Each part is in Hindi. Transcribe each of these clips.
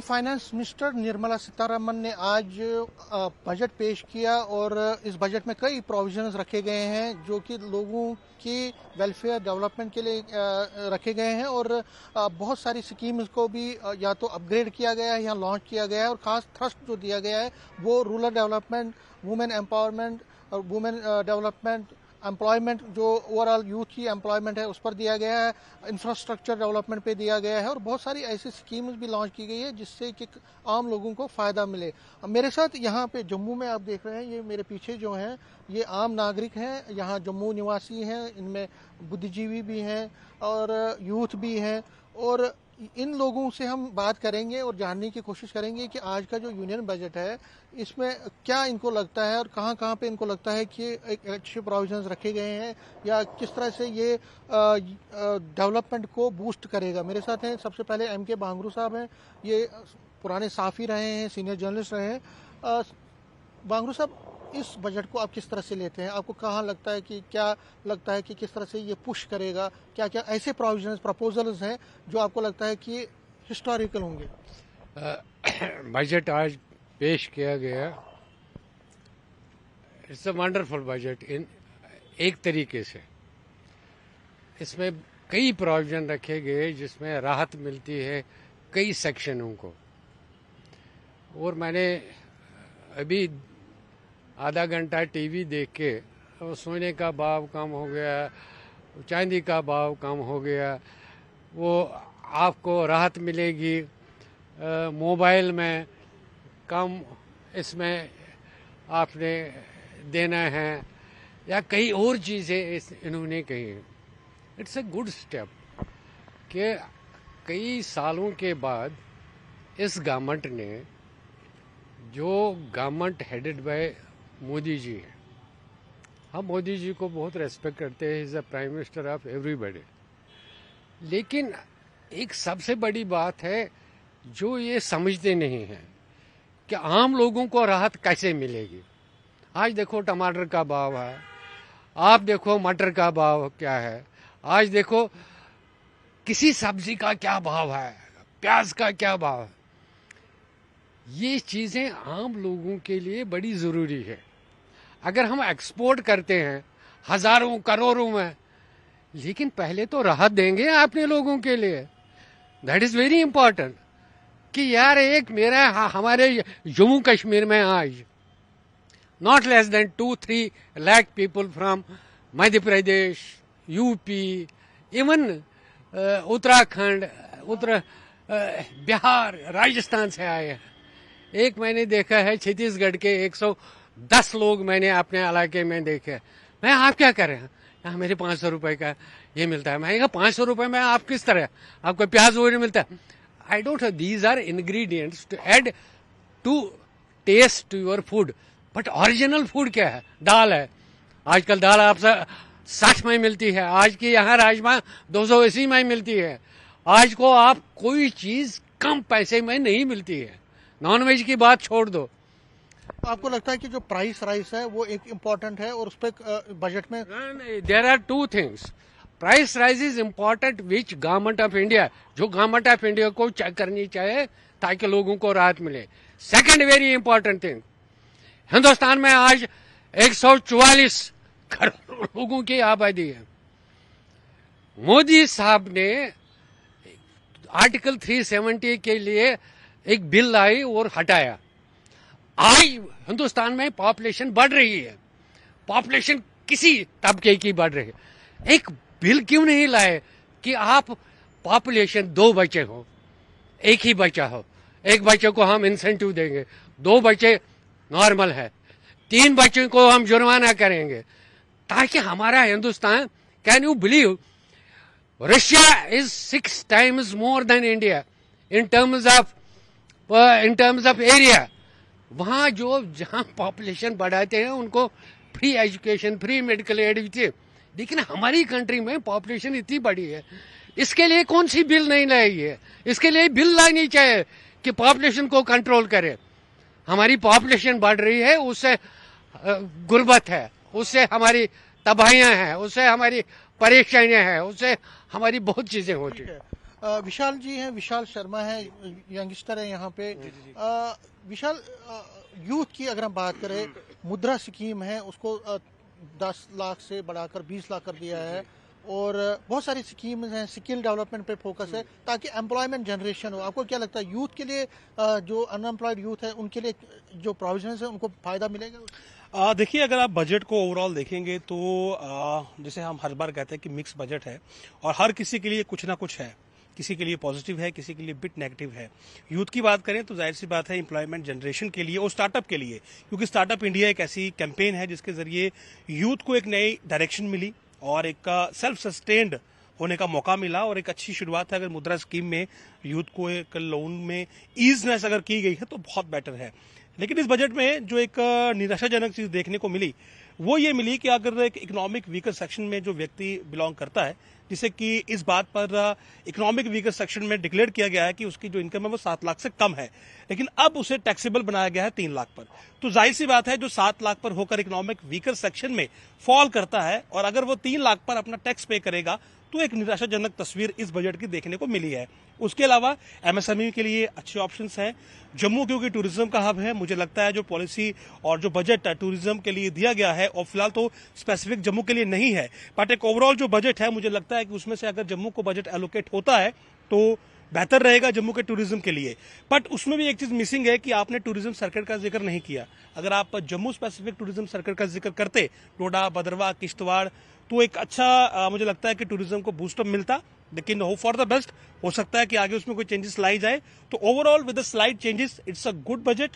फाइनेंस मिनिस्टर निर्मला सीतारमण ने आज बजट पेश किया और इस बजट में कई प्रोविजंस रखे गए हैं जो कि लोगों की वेलफेयर डेवलपमेंट के लिए रखे गए हैं और बहुत सारी स्कीम्स को भी या तो अपग्रेड किया गया है या लॉन्च किया गया है और खास थ्रस्ट जो दिया गया है वो रूरल डेवलपमेंट, वुमेन एम्पावरमेंट और वुमेन डेवलपमेंट, एम्प्लॉयमेंट जो ओवरऑल यूथ की एम्प्लॉयमेंट है उस पर दिया गया है, इंफ्रास्ट्रक्चर डेवलपमेंट पे दिया गया है और बहुत सारी ऐसी स्कीम्स भी लॉन्च की गई है जिससे कि आम लोगों को फ़ायदा मिले। मेरे साथ यहाँ पे जम्मू में आप देख रहे हैं, ये मेरे पीछे जो हैं ये आम नागरिक हैं, यहाँ जम्मू निवासी हैं, इनमें बुद्धिजीवी भी हैं और यूथ भी हैं और इन लोगों से हम बात करेंगे और जानने की कोशिश करेंगे कि आज का जो यूनियन बजट है इसमें क्या इनको लगता है और कहाँ कहाँ पे इनको लगता है कि एक अच्छे प्रोविजंस रखे गए हैं या किस तरह से ये डेवलपमेंट को बूस्ट करेगा। मेरे साथ हैं सबसे पहले MK बांगरू साहब हैं, ये पुराने साफ़ी रहे हैं, सीनियर जर्नलिस्ट रहे हैं। बांगरू साहब, इस बजट को आप किस तरह से लेते हैं? आपको कहाँ लगता है कि क्या लगता है कि किस तरह से ये पुश करेगा? क्या क्या ऐसे प्रोविजंस प्रपोजल्स हैं जो आपको लगता है कि हिस्टोरिकल होंगे? बजट आज पेश किया गया, it's a wonderful budget in एक तरीके से। इसमें कई प्रोविजन रखे गए जिसमें राहत मिलती है कई सेक्शनों को। और मैंने अभी आधा घंटा टीवी देख के सोने का भाव कम हो गया, चांदी का भाव कम हो गया, वो आपको राहत मिलेगी मोबाइल में कम इसमें आपने देना है या कई और चीज़ें इन्होंने कही। इट्स अ गुड स्टेप कि कई सालों के बाद इस गवर्नमेंट ने, जो government headed by Modi ji है, हम मोदी जी को बहुत रेस्पेक्ट करते हैं, is the prime minister of everybody, लेकिन एक सबसे बड़ी बात है जो ये समझते नहीं हैं कि आम लोगों को राहत कैसे मिलेगी। आज देखो टमाटर का भाव है, आप देखो मटर का भाव क्या है, आज देखो किसी सब्जी का क्या भाव है, प्याज का क्या भाव है। ये चीज़ें आम लोगों के लिए बड़ी ज़रूरी है। अगर हम एक्सपोर्ट करते हैं हज़ारों करोड़ों में, लेकिन पहले तो राहत देंगे अपने लोगों के लिए। दैट इज़ वेरी इंपॉर्टेंट कि यार एक मेरा हमारे जम्मू कश्मीर में आज not less than 2-3 lakh people from Madhya Pradesh, UP, even Uttarakhand, Bihar, Rajasthan से आए हैं। एक मैंने देखा है छत्तीसगढ़ के 110 लोग मैंने अपने इलाके में देखे। मैं आप क्या कर रहे हैं? यहाँ मेरे 500 रुपए का ये मिलता है। मैं कहा 500 रुपए में आप किस तरह, आपको प्याज वगैरह मिलता है? I don't know, these are ingredients to add to taste to your food. But original food क्या है? दाल है। आजकल दाल आपसे 60 में मिलती है, आज की यहाँ राजमा 280 में मिलती है। आज को आप कोई चीज कम पैसे में नहीं मिलती है। नॉन वेज की बात छोड़ दो। आपको लगता है कि जो प्राइस राइस है वो एक इम्पोर्टेंट है और उस पर बजट में there are two things. Price rise is important which government of India, जो गवर्नमेंट ऑफ इंडिया को चेक करनी चाहिए ताकि लोगों को राहत मिले। Second very important thing, Hindustan में आज 144 करोड़ लोगों की आबादी है। मोदी साहब ने आर्टिकल 370 के लिए एक बिल लाई और हटाया। आज हिंदुस्तान में पॉपुलेशन बढ़ रही है, पॉपुलेशन किसी तबके की बढ़ रही है। एक बिल क्यों नहीं लाए कि आप पॉपुलेशन 2 बच्चे हो, एक ही बच्चा हो, एक बच्चे को हम इंसेंटिव देंगे, 2 बच्चे नॉर्मल है, 3 बच्चों को हम जुर्माना करेंगे, ताकि हमारा Hindustan, can you believe, Russia is 6 times more than India in terms of area. वहां जो जहां पॉपुलेशन बढ़ाते हैं उनको free education, free medical aid, लेकिन हमारी कंट्री में पॉपुलेशन इतनी बड़ी है, इसके लिए कौन सी बिल नहीं लाई है? इसके लिए बिल लानी चाहिए कि पॉपुलेशन को कंट्रोल करे। हमारी पॉपुलेशन बढ़ रही है, उससे गुर्बत है, उससे हमारी तबाहियां हैं, उससे हमारी परेशानियां हैं, उससे हमारी बहुत चीजें होती है। विशाल जी हैं, विशाल शर्मा है, यंगस्टर है यहाँ पे। विशाल, यूथ की अगर हम बात करें, मुद्रा स्कीम है, उसको 10 लाख से बढ़ाकर 20 लाख कर दिया है, और बहुत सारी स्कीम्स हैं, स्किल डेवलपमेंट पे फोकस है ताकि एम्प्लॉयमेंट जनरेशन हो। आपको क्या लगता है, यूथ के लिए, जो अनएम्प्लॉयड यूथ है उनके लिए जो प्रोविजन है उनको फायदा मिलेगा? देखिए, अगर आप बजट को ओवरऑल देखेंगे तो जैसे हम हर बार कहते हैं कि मिक्स बजट है और हर किसी के लिए कुछ ना कुछ है। किसी के लिए पॉजिटिव है, किसी के लिए बिट नेगेटिव है। यूथ की बात करें तो जाहिर सी बात है एम्प्लॉयमेंट जनरेशन के लिए और स्टार्टअप के लिए, क्योंकि स्टार्टअप इंडिया एक ऐसी कैंपेन है जिसके जरिए यूथ को एक नई डायरेक्शन मिली और एक सेल्फ सस्टेन्ड होने का मौका मिला और एक अच्छी शुरुआत है। अगर मुद्रा स्कीम में यूथ को एक लोन में ईजनेस अगर की गई है तो बहुत बेटर है। लेकिन इस बजट में जो एक निराशाजनक चीज देखने को मिली वो ये मिली कि अगर एक इकोनॉमिक वीकर सेक्शन में जो व्यक्ति बिलोंग करता है, जिसे कि इस बात पर इकोनॉमिक वीकर सेक्शन में डिक्लेयर किया गया है कि उसकी जो इनकम है वो 7 लाख से कम है, लेकिन अब उसे टैक्सेबल बनाया गया है 3 लाख पर। तो जाहिर सी बात है जो 7 लाख पर होकर इकोनॉमिक वीकर सेक्शन में फॉल करता है और अगर वो 3 लाख पर अपना टैक्स पे करेगा तो एक निराशाजनक तस्वीर इस बजट की देखने को मिली है। उसके अलावा एमएसएमई के लिए अच्छे ऑप्शंस हैं। जम्मू क्योंकि टूरिज्म का हब है, मुझे लगता है जो पॉलिसी और जो बजट टूरिज्म के लिए दिया गया है, और फिलहाल तो स्पेसिफिक जम्मू के लिए नहीं है, बट एक ओवरऑल जो बजट है मुझे लगता है कि उसमें से अगर जम्मू को बजट एलोकेट होता है तो बेहतर रहेगा जम्मू के टूरिज्म के लिए। बट उसमें भी एक चीज मिसिंग है कि आपने टूरिज्म सर्किट का जिक्र नहीं किया। अगर आप जम्मू स्पेसिफिक टूरिज्म सर्किट का जिक्र करते, डोडा, भद्रवाह, किश्तवाड़, तो एक अच्छा मुझे लगता है कि टूरिज्म को बूस्टअप मिलता। लेकिन होप फॉर द बेस्ट, हो सकता है कि आगे उसमें कोई चेंजेस लाई जाए। तो overall with the slide changes it's a good budget.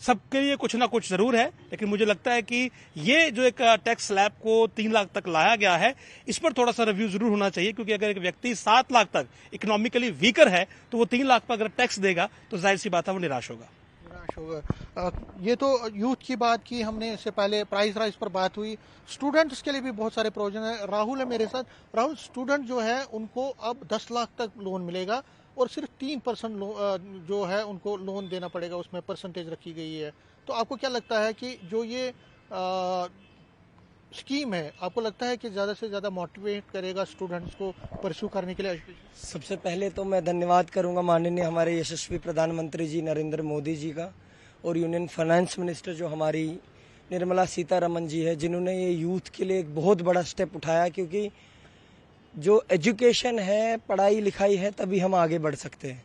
सबके लिए कुछ ना कुछ जरूर है, लेकिन मुझे लगता है कि ये जो एक टैक्स स्लैब को 3 लाख तक लाया गया है, इस पर थोड़ा सा रिव्यू जरूर होना चाहिए, क्योंकि अगर एक व्यक्ति 7 लाख तक इकोनॉमिकली वीकर है तो वो 3 लाख पर अगर टैक्स देगा तो जाहिर सी बात है वो निराश होगा। ये तो यूथ की बात की हमने, इससे पहले प्राइस राइज पर बात हुई। स्टूडेंट्स के लिए भी बहुत सारे प्रोविजन है। राहुल है मेरे साथ। राहुल, स्टूडेंट जो है उनको अब 10 लाख तक लोन मिलेगा और सिर्फ 3% जो है उनको लोन देना पड़ेगा, उसमें परसेंटेज रखी गई है। तो आपको क्या लगता है कि जो ये स्कीम है, आपको लगता है कि ज़्यादा से ज़्यादा मोटिवेट करेगा स्टूडेंट्स को परस्यू करने के लिए एजुकेशन? सबसे पहले तो मैं धन्यवाद करूंगा माननीय हमारे यशस्वी प्रधानमंत्री जी नरेंद्र मोदी जी का, और यूनियन फाइनेंस मिनिस्टर जो हमारी निर्मला सीतारमन जी है, जिन्होंने ये यूथ के लिए एक बहुत बड़ा स्टेप उठाया। क्योंकि जो एजुकेशन है, पढ़ाई लिखाई है, तभी हम आगे बढ़ सकते हैं।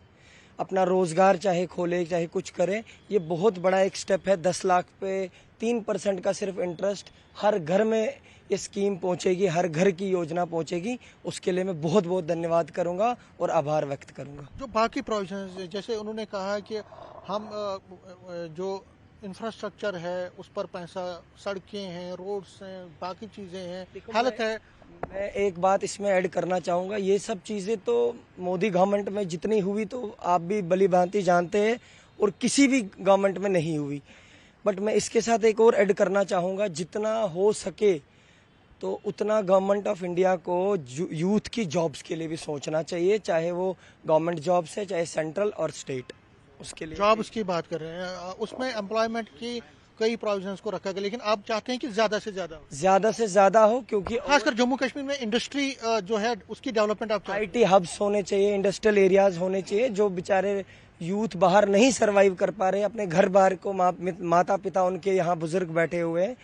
अपना रोजगार चाहे खोले चाहे कुछ करें, ये बहुत बड़ा एक स्टेप है। 10 लाख पे 3% का सिर्फ इंटरेस्ट, हर घर में ये स्कीम पहुंचेगी, हर घर की योजना पहुंचेगी। उसके लिए मैं बहुत बहुत धन्यवाद करूंगा और आभार व्यक्त करूंगा। जो बाकी प्रोविजन, जैसे उन्होंने कहा कि हम जो इंफ्रास्ट्रक्चर है उस पर पैसा, सड़कें हैं, रोड्स हैं, बाकी चीज़ें हैं, हेल्थ है। मैं एक बात इसमें ऐड करना चाहूँगा, ये सब चीज़ें तो मोदी गवर्नमेंट में जितनी हुई तो आप भी भली भांति जानते हैं, और किसी भी गवर्नमेंट में नहीं हुई। बट मैं इसके साथ एक और ऐड करना चाहूँगा, जितना हो सके तो उतना गवर्नमेंट ऑफ इंडिया को यूथ की जॉब्स के लिए भी सोचना चाहिए, चाहे वो गवर्नमेंट जॉब्स है चाहे सेंट्रल और स्टेट। उसके लिए जॉब्स की बात कर रहे हैं, उसमें एम्प्लॉयमेंट की कई प्रोविजंस को रखा गया, लेकिन आप चाहते हैं कि ज्यादा से ज्यादा हो, क्योंकि खासकर जम्मू कश्मीर में इंडस्ट्री जो है उसकी डेवलपमेंट आप चाहते हैं। आईटी हब्स होने चाहिए, इंडस्ट्रियल एरियाज होने चाहिए। जो बेचारे यूथ बाहर नहीं सरवाइव कर पा रहे, अपने घर बाहर को माता पिता उनके यहाँ बुजुर्ग बैठे हुए हैं,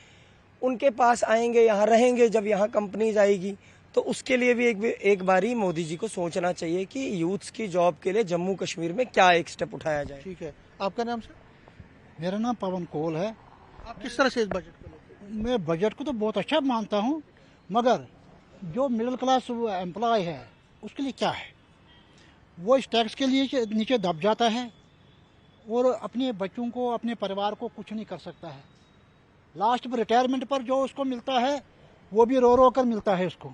उनके पास आएंगे, यहाँ रहेंगे। जब यहाँ कंपनीज आएगी तो उसके लिए भी एक बारी मोदी जी को सोचना चाहिए कि यूथ्स की जॉब के लिए जम्मू कश्मीर में क्या एक स्टेप उठाया जाए। ठीक है, आपका नाम सर? मेरा नाम पवन कोल है। आप किस तरह से इस बजट को लेते हैं? मैं बजट को तो बहुत अच्छा मानता हूँ, मगर जो मिडिल क्लास एम्प्लॉय है उसके लिए क्या है, वो इस टैक्स के लिए नीचे दब जाता है और अपने बच्चों को, अपने परिवार को कुछ नहीं कर सकता है। लास्ट में रिटायरमेंट पर जो उसको मिलता है वो भी रो रो कर मिलता है, उसको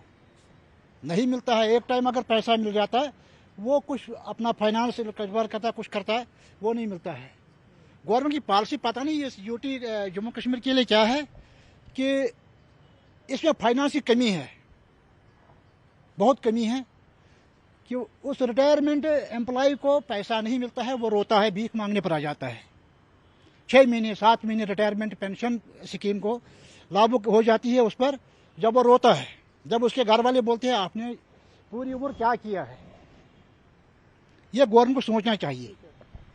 नहीं मिलता है। एक टाइम अगर पैसा मिल जाता है वो कुछ अपना फाइनेंस कारोबार करता है, कुछ करता है, वो नहीं मिलता है। गवर्नमेंट की पॉलिसी पता नहीं ये यूटी जम्मू कश्मीर के लिए क्या है कि इसमें फाइनेंस की कमी है, बहुत कमी है कि उस रिटायरमेंट एम्प्लॉय को पैसा नहीं मिलता है, वो रोता है, भीख मांगने पर आ जाता है। 6 महीने 7 महीने रिटायरमेंट पेंशन स्कीम को लागू हो जाती है उस पर, जब वो रोता है, जब उसके घर वाले बोलते हैं आपने पूरी उम्र क्या किया है, ये गवर्नमेंट को सोचना चाहिए।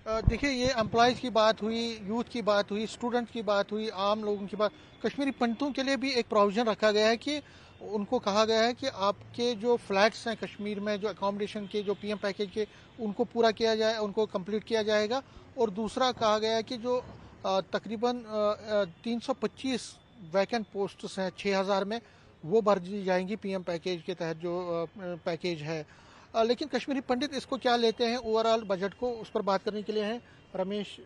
देखिए, ये एम्प्लॉयज़ की बात हुई, यूथ की बात हुई, स्टूडेंट की बात हुई, आम लोगों की बात। कश्मीरी पंडितों के लिए भी एक प्रोविज़न रखा गया है कि उनको कहा गया है कि आपके जो फ्लैट्स हैं कश्मीर में, जो अकोमोडेशन के, जो पीएम पैकेज के, उनको पूरा किया जाए, उनको कंप्लीट किया जाएगा। और दूसरा कहा गया है कि जो तकरीबन 325 वैकेंट पोस्ट्स हैं 6000 में, वो भर दी जाएंगी पीएम पैकेज के तहत जो पैकेज है। लेकिन कश्मीरी पंडित इसको क्या लेते हैं ओवरऑल बजट को, उस पर बात करने के लिए हैं रमेश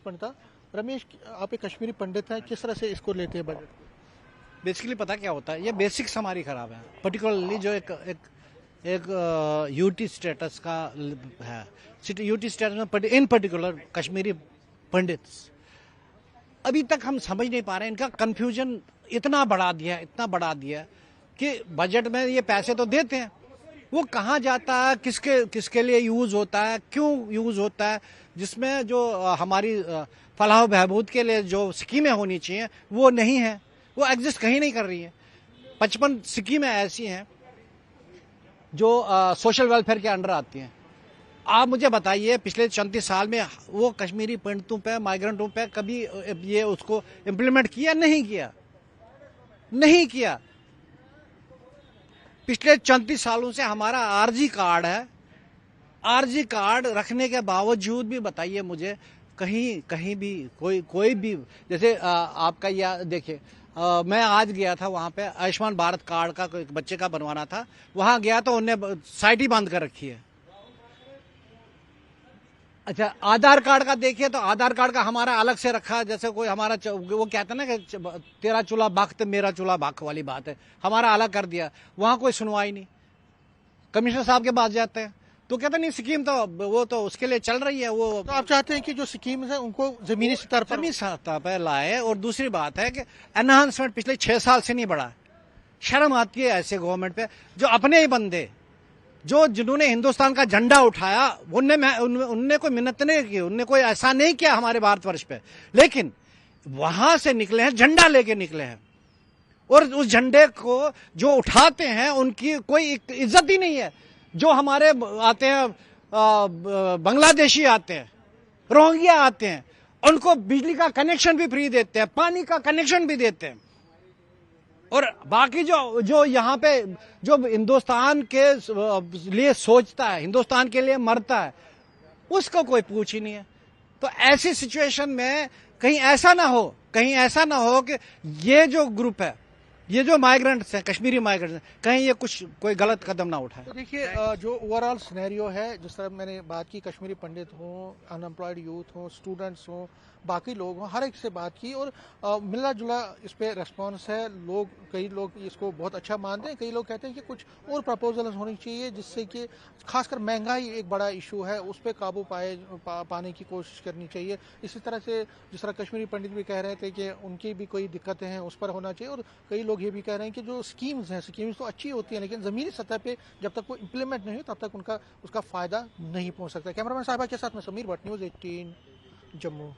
पंडिता। रमेश, आप एक कश्मीरी पंडित हैं, किस तरह से इसको लेते हैं बजट? बेसिकली पता क्या होता है, ये बेसिक्स हमारी खराब है, पर्टिकुलरली जो एक यूटी स्टेटस का है, यूटी स्टेटस में इन पर्टिकुलर कश्मीरी पंडित्स अभी तक हम समझ नहीं पा रहे हैं। इनका कंफ्यूजन इतना बढ़ा दिया कि बजट में ये पैसे तो देते हैं, वो कहाँ जाता है, किसके लिए यूज होता है, क्यों यूज होता है, जिसमें जो हमारी फलाह बहबूद के लिए जो स्कीमें होनी चाहिए वो नहीं है, वो एग्जिस्ट कहीं नहीं कर रही है। 55 स्कीमें ऐसी हैं जो सोशल वेलफेयर के अंडर आती हैं। आप मुझे बताइए, पिछले 34 साल में वो कश्मीरी पंडितों पे, माइग्रेंटों पे कभी ये उसको इम्प्लीमेंट किया? नहीं किया। पिछले 34 सालों से हमारा आरजी कार्ड है, आरजी कार्ड रखने के बावजूद भी बताइए मुझे, कहीं भी कोई भी, जैसे आपका यह देखिए, मैं आज गया था वहां पे, आयुष्मान भारत कार्ड का एक बच्चे का बनवाना था, वहां गया तो उन्होंने साइट ही बंद कर रखी है। अच्छा, आधार कार्ड का देखिए तो आधार कार्ड का हमारा अलग से रखा, जैसे कोई हमारा वो कहता है ना कि तेरा चूल्हा बख्त मेरा चूल्हा बख वाली बात है, हमारा अलग कर दिया। वहां कोई सुनवाई नहीं, कमिश्नर साहब के पास जाते हैं तो कहते नहीं स्कीम तो वो तो उसके लिए चल रही है। वो तो आप चाहते हैं कि जो स्कीम है उनको जमीनी सतह पर लाए। और दूसरी बात है कि एनहांसमेंट पिछले 6 साल से नहीं बढ़ा। शर्म आती है ऐसे गवर्नमेंट पे, जो अपने ही बंदे, जिन्होंने हिंदुस्तान का झंडा उठाया, उनने कोई मिन्नत नहीं की, उनने कोई ऐसा नहीं किया हमारे भारतवर्ष पे, लेकिन वहां से निकले हैं, झंडा लेके निकले हैं, और उस झंडे को जो उठाते हैं उनकी कोई इज्जत ही नहीं है। जो हमारे आते हैं, बांग्लादेशी आते हैं, रोहिंग्या आते हैं, उनको बिजली का कनेक्शन भी फ्री देते हैं, पानी का कनेक्शन भी देते हैं, और बाकी जो यहाँ पे जो हिंदुस्तान के लिए सोचता है, हिंदुस्तान के लिए मरता है, उसको कोई पूछ ही नहीं है। तो ऐसी सिचुएशन में कहीं ऐसा ना हो कि ये जो ग्रुप है, ये जो माइग्रेंट्स हैं, कश्मीरी माइग्रेंट्स हैं, कहीं ये कोई गलत कदम ना उठाए। तो देखिए, जो ओवरऑल सिनेरियो है, जिस तरह मैंने बात की, कश्मीरी पंडित हों, अनएम्प्लॉयड यूथ हों, स्टूडेंट्स हों, बाकी लोग हों, हर एक से बात की, और मिला जुला इस पे रेस्पॉन्स है। कई लोग इसको बहुत अच्छा मानते हैं, कई लोग कहते हैं कि कुछ और प्रपोजल्स होनी चाहिए, जिससे कि खासकर महंगाई एक बड़ा इशू है, उस पर काबू पाने की कोशिश करनी चाहिए। इसी तरह से जिस तरह कश्मीरी पंडित भी कह रहे थे कि उनकी भी कोई दिक्कतें हैं, उस पर होना चाहिए। और कई लोग ये भी कह रहे हैं कि जो स्कीम्स हैं, स्कीम्स तो अच्छी होती हैं, लेकिन ज़मीनी सतह पे जब तक वो इम्प्लीमेंट नहीं हो तब तक उसका फ़ायदा नहीं पहुंच सकता। कैमरामैन साहिबा के साथ में समीर भट्ट, न्यूज़ 18 जम्मू।